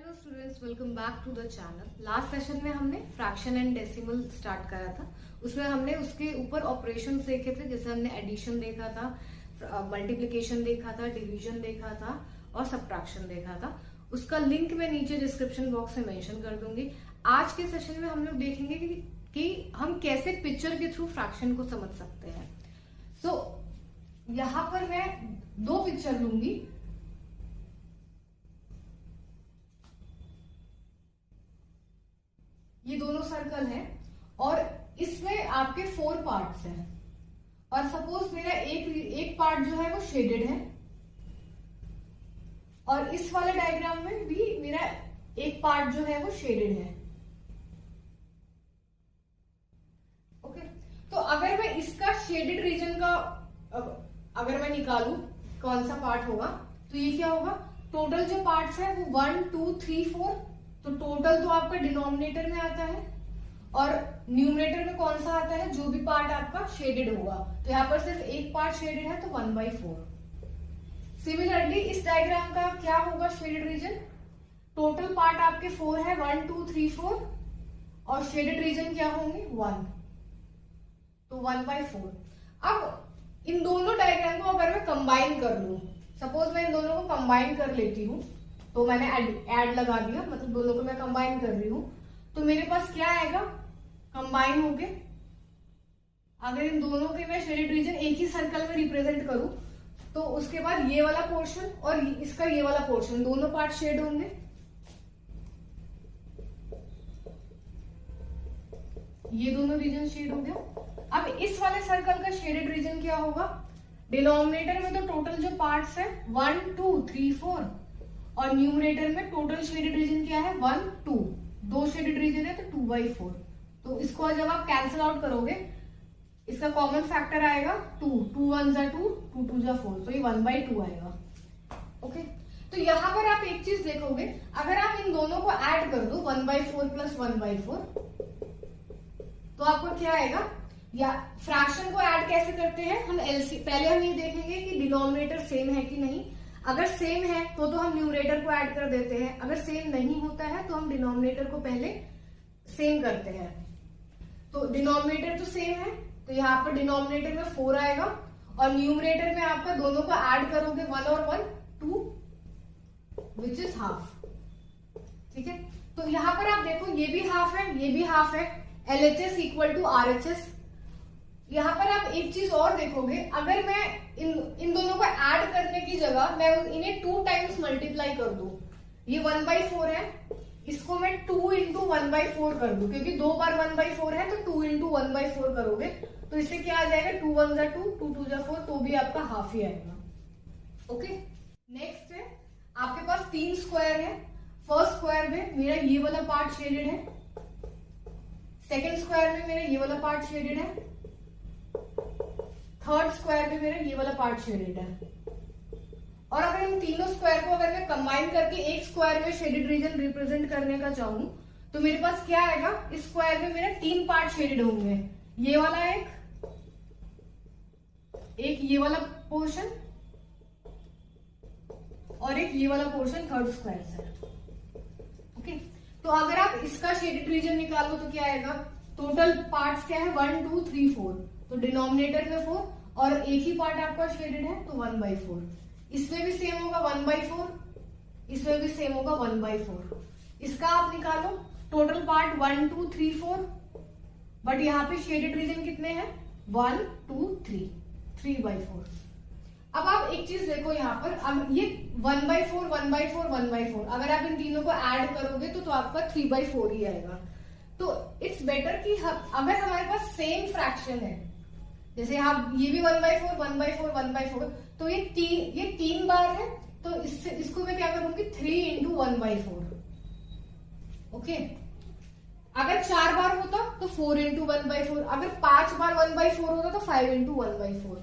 Hello students, welcome back to the channel. Last session में हमने fraction and decimal start करा था। उसमें हमने उसके ऊपर ऑपरेशन देखे थे, जैसे हमने एडिशन देखा था, मल्टीप्लिकेशन देखा था, डिवीजन देखा था और सब्ट्रैक्शन देखा था। उसका लिंक मैं नीचे डिस्क्रिप्शन बॉक्स में मेंशन कर दूंगी। आज के सेशन में हम लोग देखेंगे कि हम कैसे पिक्चर के थ्रू फ्रैक्शन को समझ सकते हैं। सो यहाँ पर मैं दो पिक्चर लूंगी। ये दोनों सर्कल हैं और इसमें आपके 4 पार्ट्स हैं और सपोज मेरा एक पार्ट जो है वो शेडेड है और इस वाले डायग्राम में भी मेरा एक पार्ट जो है वो शेडेड है। ओके, तो अगर मैं इसका शेडेड रीजन का अगर मैं निकालूं कौन सा पार्ट होगा, तो ये क्या होगा, टोटल जो पार्ट्स है वो 1 2 3 4। तो टोटल तो आपका डिनोमिनेटर में आता है और न्यूमरेटर में कौन सा आता है, जो भी पार्ट आपका शेडेड होगा। तो यहाँ पर सिर्फ एक पार्ट शेडेड है तो 1/4। सिमिलरली इस डायग्राम का क्या होगा शेडेड रीजन, टोटल पार्ट आपके 4 है, 1 2 3 4 और शेडेड रीजन क्या होंगे 1, तो 1/4। अब इन दोनों डायग्राम को अगर मैं कंबाइन कर लूं, सपोज मैं इन दोनों को कंबाइन कर लेती हूं, तो मैंने ऐड लगा दिया, मतलब दोनों को मैं कंबाइन कर रही हूं, तो मेरे पास क्या आएगा, कंबाइन हो गए। अगर इन दोनों के मैं शेडेड रीजन एक ही सर्कल में रिप्रेजेंट करूं, तो उसके बाद ये वाला पोर्शन और इसका ये वाला पोर्शन, दोनों पार्ट शेड होंगे। ये दोनों रीजन शेड हो गया। अब इस वाले सर्कल का शेडेड रीजन क्या होगा, डिनोमिनेटर में तो टोटल जो पार्ट्स है 1 2 3 4 और न्यूमरेटर में टोटल शेडेड रीजन क्या है 1 2, दो शेडेड रीजन है तो 2/4। तो इसको जब आप कैंसिल आउट करोगे, इसका कॉमन फैक्टर आएगा 2, 2 1 जा 2, 2 2 जा 4, तो ये 1/2 आएगा। ओके, तो यहाँ पर आप एक चीज देखोगे, अगर आप इन दोनों को ऐड कर दो 1/4 प्लस 1/4, तो आपको क्या आएगा, या फ्रैक्शन को ऐड कैसे करते हैं हम, पहले हम ये देखेंगे कि डिनोमिनेटर सेम है कि नहीं। अगर सेम है तो हम न्यूमरेटर को ऐड कर देते हैं, अगर सेम नहीं होता है तो हम डिनोमिनेटर को पहले सेम करते हैं। तो डिनोमिनेटर तो सेम है, तो यहाँ पर डिनोमिनेटर में 4 आएगा और न्यूमरेटर में आपका दोनों को ऐड करोगे 1 और 1 2, विच इज हाफ। ठीक है, तो यहाँ पर आप देखो ये भी हाफ है, ये भी हाफ है, LHS इक्वल टू RHS। यहाँ पर आप एक चीज और देखोगे, अगर मैं इन दोनों को ऐड करने की जगह मैं इन्हें 2 टाइम्स मल्टीप्लाई कर दूं, ये 1/4 है, इसको मैं 2 इंटू 1/4 कर दूं, क्योंकि 2 बार 1/4 है तो 2 इंटू 1/4 करोगे, तो इससे क्या आ जाएगा 2 1 जा 2, 2 2 जा 4, तो भी आपका हाफ ही आएगा। ओके, नेक्स्ट है आपके पास 3 स्क्वायर है। फर्स्ट स्क्वायर में मेरा ये वाला पार्ट शेडेड है, सेकेंड स्क्वायर में मेरा ये वाला पार्ट शेडेड है, थर्ड स्क्वायर में मेरा ये वाला पार्ट शेडेड है। और अगर इन तीनों स्क्वायर को अगर मैं कंबाइन करके एक स्क्वायर में शेडेड रीजन रिप्रेजेंट करने का चाहूं, तो मेरे पास क्या आएगा, इस स्क्वायर में मेरे 3 पार्ट शेडेड होंगे, ये वाला एक ये वाला पोर्शन और एक ये वाला पोर्शन थर्ड स्क्वायर से। ओके, तो अगर आप इसका शेडेड रीजन निकालो तो क्या आएगा, टोटल पार्ट्स क्या है 1 2 3 4, तो डिनोमिनेटर में 4 और एक ही पार्ट आपका शेडेड है तो 1/4। इसमें भी सेम होगा 1/4, इसमें भी सेम होगा 1/4। इसका आप निकालो टोटल पार्ट 1 2 3 4, बट यहाँ पे शेडेड रीजन कितने हैं 1 2 3, 3/4। अब आप एक चीज देखो यहाँ पर, अब ये 1/4 1/4 1/4, अगर आप इन तीनों को ऐड करोगे तो आपका 3/4 ही आएगा। तो इट्स बेटर कि अगर हमारे पास सेम फ्रैक्शन है, जैसे यहाँ ये भी 1/4 1/4 1/4, तो ये 3 बार है, तो इसको मैं क्या करूंगी 3 इंटू 1/4। ओके, अगर 4 बार होता तो 4 इंटू 1/4, अगर 5 बार 1/4 होता तो 5 इंटू 1/4,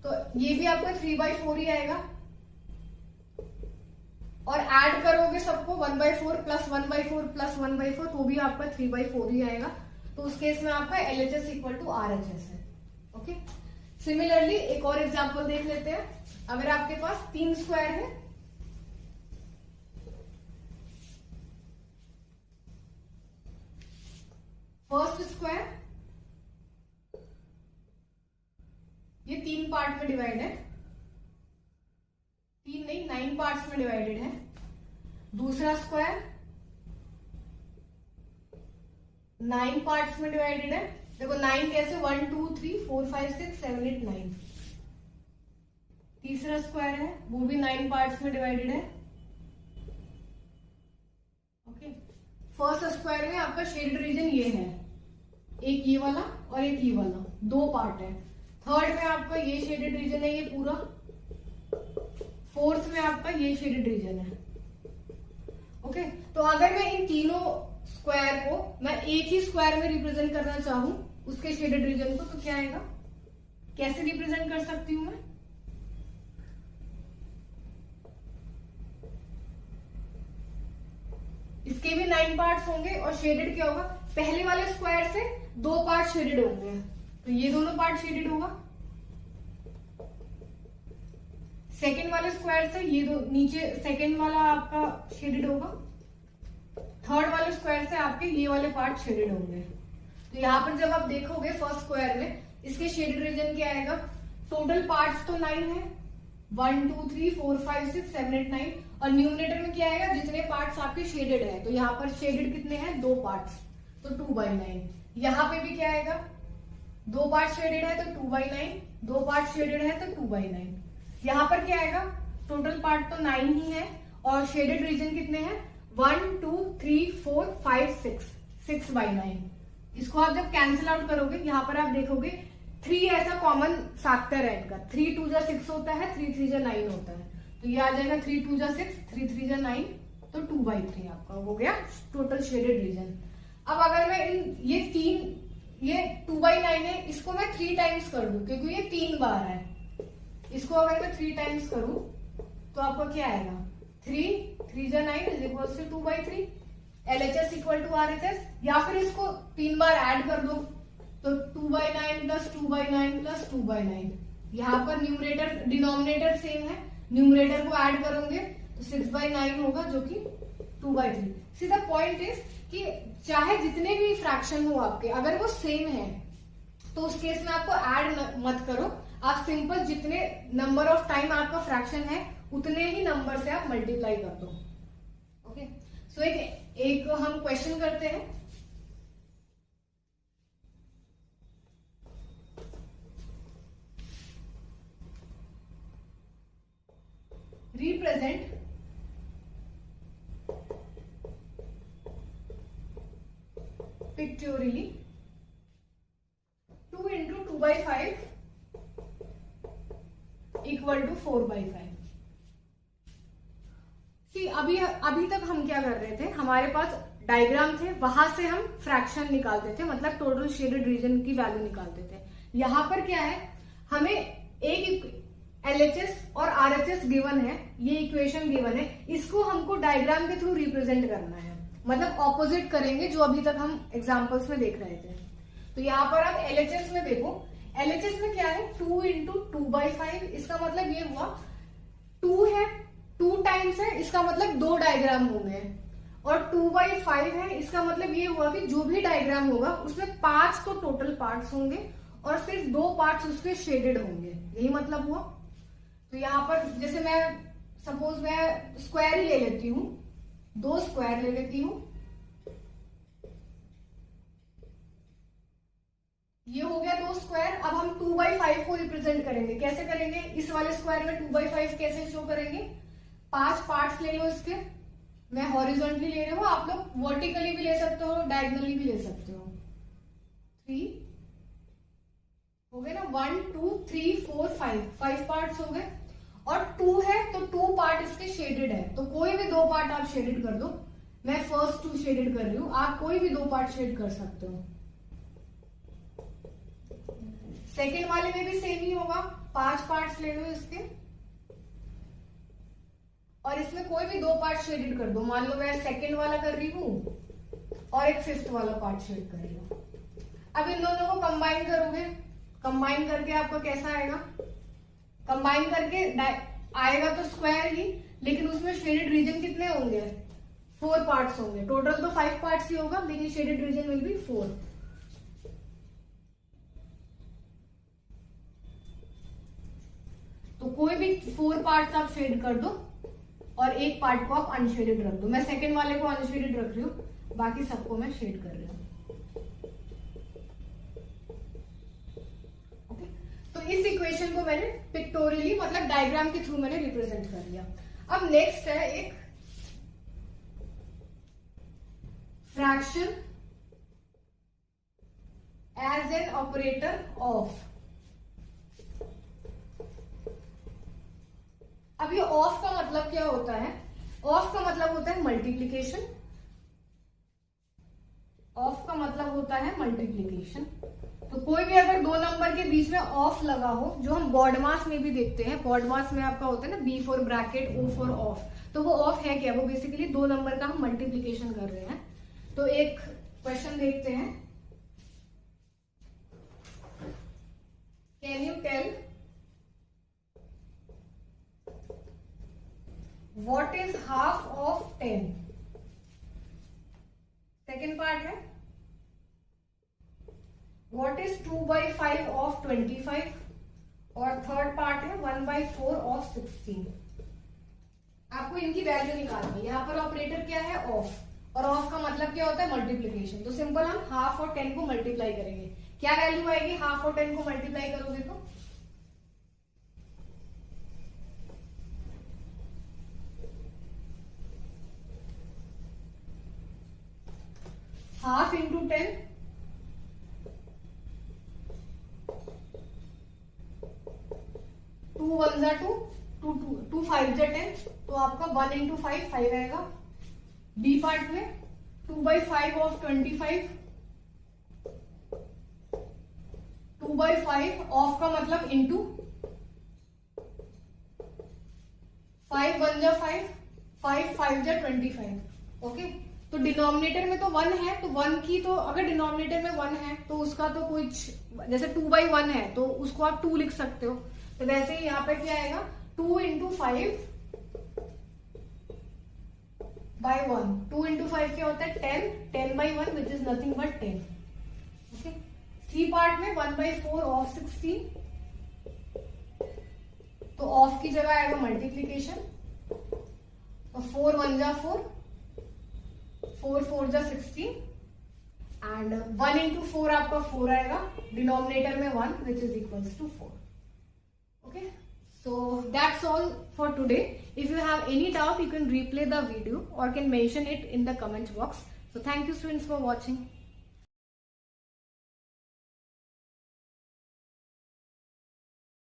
तो ये भी आपका 3/4 ही आएगा। और ऐड करोगे सबको 1/4 प्लस 1/4 प्लस 1/4, तो भी आपका 3/4 ही आएगा। तो उस केस में आपका LHS इक्वल टू RHS है। ओके, सिमिलरली एक और एग्जांपल देख लेते हैं। अगर आपके पास 3 स्क्वायर है फर्स्ट स्क्वायर ये 3 पार्ट में डिवाइड है, 3 नहीं 9 पार्ट्स में डिवाइडेड है। दूसरा स्क्वायर 9 पार्ट्स में डिवाइडेड है। देखो 9 कैसे, 1 2 3 4 5 6 7 8 9। तीसरा स्क्वायर है वो भी 9 पार्ट्स में डिवाइडेड है। ओके, फर्स्ट स्क्वायर में आपका शेडेड रीजन ये है, एक ये वाला और एक ये वाला, 2 पार्ट है। थर्ड में आपका ये शेडेड रीजन है ये पूरा। फोर्थ में आपका ये शेडेड रीजन है। ओके, तो अगर मैं इन तीनों स्क्वायर को मैं एक ही स्क्वायर में रिप्रेजेंट करना चाहूं उसके शेडेड रीजन को, तो क्या आएगा, कैसे रिप्रेजेंट कर सकती हूं मैं? इसके भी 9 पार्ट्स होंगे और शेडेड क्या होगा, पहले वाले स्क्वायर से 2 पार्ट शेडेड होंगे, तो ये दोनों पार्ट शेडेड होगा। सेकेंड वाले स्क्वायर से ये दो नीचे सेकेंड वाला आपका शेडेड होगा। थर्ड वाले स्क्वायर से आपके ये वाले पार्ट शेडेड होंगे। तो यहाँ पर जब आप देखोगे फर्स्ट स्क्वायर में इसके शेडेड रीजन क्या आएगा, टोटल पार्ट्स तो 9 है, 1 2 3 4 5 6 7 8 9, और न्यूमरेटर में क्या आएगा, जितने पार्ट्स आपके शेडेड है, तो यहाँ पर शेडेड कितने हैं, 2 पार्ट्स, तो 2/9। यहाँ पे भी क्या आएगा, 2 पार्ट शेडेड है तो 2/9, 2 पार्ट शेडेड है तो 2/9। यहाँ पर क्या आएगा, टोटल पार्ट तो 9 ही है और शेडेड रीजन कितने हैं, 1 2 3 4 5 6, 6/9। इसको आप जब कैंसिल आउट करोगे यहाँ पर आप देखोगे 3 ऐसा कॉमन फैक्टर है इनका, 3 2 जा 6 होता है, 3 3 जा 9 होता है, तो ये आ जाएगा 3 2 जा 6, 3 3 जा 9, तो 2/3 आपका हो गया टोटल शेडेड रीजन। अब अगर मैं ये 2/9 है, इसको मैं 3 टाइम्स कर दूं क्योंकि ये 3 बार है, इसको अगर मैं 3 टाइम्स करूं तो आपको क्या आएगा, 3 3 जा 9 is equal to 2/3, LHS equal to RHS, या फिर इसको 3 बार ऐड कर दो तो 2/9 प्लस 2/9 प्लस 2/9। यहाँ पर न्यूमरेटर डिनोमिनेटर सेम है, न्यूमरेटर को ऐड करोगे तो 6/9 होगा जो कि 2/3। सीधा पॉइंट इज कि चाहे जितने भी फ्रैक्शन हो आपके, अगर वो सेम है तो उस केस में आपको ऐड मत करो, आप सिंपल जितने नंबर ऑफ टाइम आपका फ्रैक्शन है उतने ही नंबर से आप मल्टीप्लाई कर दो। ओके, सो एक हम क्वेश्चन करते हैं। Represent pictorially 2 into 2/5 equal to 4/5। अभी तक हम क्या कर रहे थे, हमारे पास डायग्राम थे, वहां से हम फ्रैक्शन निकालते थे, मतलब टोटल शेडेड रीजन की वैल्यू निकालते थे। यहाँ पर क्या है, हमें एक LHS और RHS गिवन है, ये इक्वेशन गिवन है, इसको हमको डायग्राम के थ्रू रिप्रेजेंट करना है, मतलब ऑपोजिट करेंगे जो अभी तक हम एग्जाम्पल्स में देख रहे थे। तो यहाँ पर आप LHS में देखो, LHS में क्या है, 2 into 2/5, इसका मतलब ये हुआ 2 है, 2 टाइम्स है, इसका मतलब 2 डायग्राम होंगे, और 2/5 है, इसका मतलब ये हुआ कि जो भी डायग्राम होगा उसमें 5 तो टोटल पार्ट्स होंगे और सिर्फ 2 पार्ट्स उसके शेडेड होंगे, यही मतलब हुआ। तो यहाँ पर जैसे मैं सपोज मैं स्क्वायर ही ले लेती हूँ, 2 स्क्वायर ले लेती हूँ, ये हो गया 2 स्क्वायर। अब हम 2/5 को रिप्रेजेंट करेंगे, कैसे करेंगे, इस वाले स्क्वायर में 2/5 कैसे शो करेंगे, 5 पार्ट्स ले लो इसके, मैं हॉरिजॉन्टली ले रही हूँ, आप लोग वर्टिकली भी ले सकते हो, डायगनली भी ले सकते हो। 3 हो गए ना, 1 2 3 4 5 पार्ट्स हो गए, और 2 है तो 2 पार्ट इसके शेडेड है, तो कोई भी 2 पार्ट आप शेडेड कर दो, मैं फर्स्ट 2 शेडेड कर रही हूँ, आप कोई भी 2 पार्ट शेड कर सकते हो। सेकेंड वाले में भी सेम ही होगा, 5 पार्ट्स ले लो इसके, और इसमें कोई भी 2 पार्ट शेडेड कर दो, मान लो मैं सेकेंड वाला कर रही हूं और एक 5th वाला पार्ट शेड कर रही हूं। अब इन दोनों को कंबाइन करोगे, कंबाइन करके आपको कैसा आएगा, कंबाइन करके आएगा तो स्क्वायर ही, लेकिन उसमें शेडेड रीजन कितने होंगे, 4 पार्ट्स होंगे, टोटल तो 5 पार्ट्स ही होगा, लेकिन शेडेड रीजन विल बी 4। तो कोई भी 4 पार्ट्स आप शेड कर दो और एक पार्ट को आप अनशेडेड रख दो। मैं सेकंड वाले को अनशेडेड रख रही हूँ, बाकी सबको मैं शेड कर रही हूँ। ओके, तो इस इक्वेशन को मैंने पिक्टोरियली मतलब डायग्राम के थ्रू मैंने रिप्रेजेंट कर लिया। अब नेक्स्ट है एक fraction as an operator of. अब ये ऑफ का मतलब क्या होता है? ऑफ का मतलब होता है मल्टीप्लीकेशन। ऑफ का मतलब होता है मल्टीप्लीकेशन। तो कोई भी अगर दो नंबर के बीच में ऑफ लगा हो, जो हम बॉड मास में भी देखते हैं, बॉड मास में आपका होता है ना B for bracket O for of, तो वो ऑफ है क्या? वो बेसिकली दो नंबर का हम मल्टीप्लीकेशन कर रहे हैं। तो एक क्वेश्चन देखते हैं। Can you tell what is half of 10? Second part है व्हाट इज 2/5 ऑफ 25? और थर्ड पार्ट है 1/4 ऑफ 16। आपको इनकी वैल्यू निकालनी है। यहाँ पर ऑपरेटर क्या है? ऑफ, और ऑफ का मतलब क्या होता है? मल्टीप्लीकेशन। तो सिंपल हम हाफ और 10 को मल्टीप्लाई करेंगे। क्या वैल्यू आएगी? हाफ और 10 को मल्टीप्लाई करोगे तो हाफ इंटू 10, 2 1 जा 2, 2 5 जा 10, तो आपका 1 इंटू 5 5 आएगा। बी पार्ट में 2/5 ऑफ 25, 2/5 ऑफ का मतलब इंटू 5 1 जा 5, 5 5 जा 25। ओके, तो डिनोमिनेटर में तो 1 है, तो 1 की तो अगर डिनोमिनेटर में 1 है तो उसका तो कुछ, जैसे 2/1 है तो उसको आप 2 लिख सकते हो। तो वैसे ही यहाँ पे क्या आएगा? 2 इंटू 5 by 1। 2 इंटू 5 क्या होता है? 10, 10/1 which is nothing but 10। Okay, C part में 1/4 ऑफ 16, तो ऑफ की जगह आएगा मल्टीप्लीकेशन। तो 4 1 जा 4, 4 4 जा 16, एंड 1 इंटू 4 आपका 4 आएगा, डिनोमिनेटर में 1 which is equals to 4। Okay, so that's all for today. If you have any doubt, you can replay the video or can mention it in the comment box. So thank you students for watching.